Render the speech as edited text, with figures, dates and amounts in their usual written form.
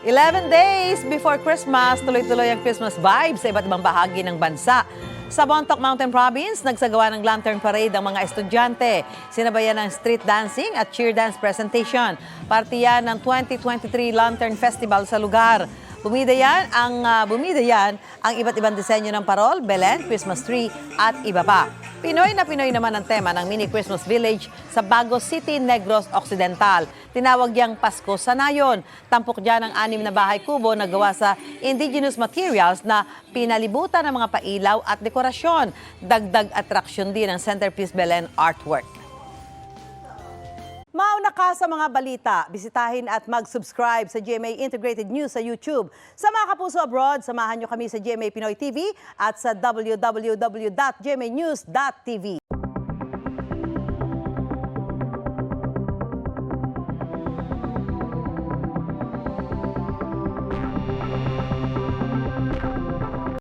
11 days before Christmas, tuloy-tuloy ang Christmas vibes sa iba't ibang bahagi ng bansa. Sa Bontoc Mountain Province, nagsagawa ng lantern parade ang mga estudyante. Sinabayan ng street dancing at cheer dance presentation. Parte yan ng 2023 Lantern Festival sa lugar. Bumidayan ang iba't ibang disenyo ng parol, Belen, Christmas tree at iba pa. Pinoy na Pinoy naman ang tema ng mini Christmas village sa Bagos City, Negros Occidental. Tinawag yang Pasko sa Nayon. Tampok dyan ang 6 na bahay kubo na gawa sa indigenous materials na pinalibutan ng mga pailaw at dekorasyon. Dagdag atraksyon din ang centerpiece Belen artwork. Mauna ka sa mga balita, bisitahin at mag-subscribe sa GMA Integrated News sa YouTube. Sa mga kapuso abroad, samahan nyo kami sa GMA Pinoy TV at sa www.gmanews.tv.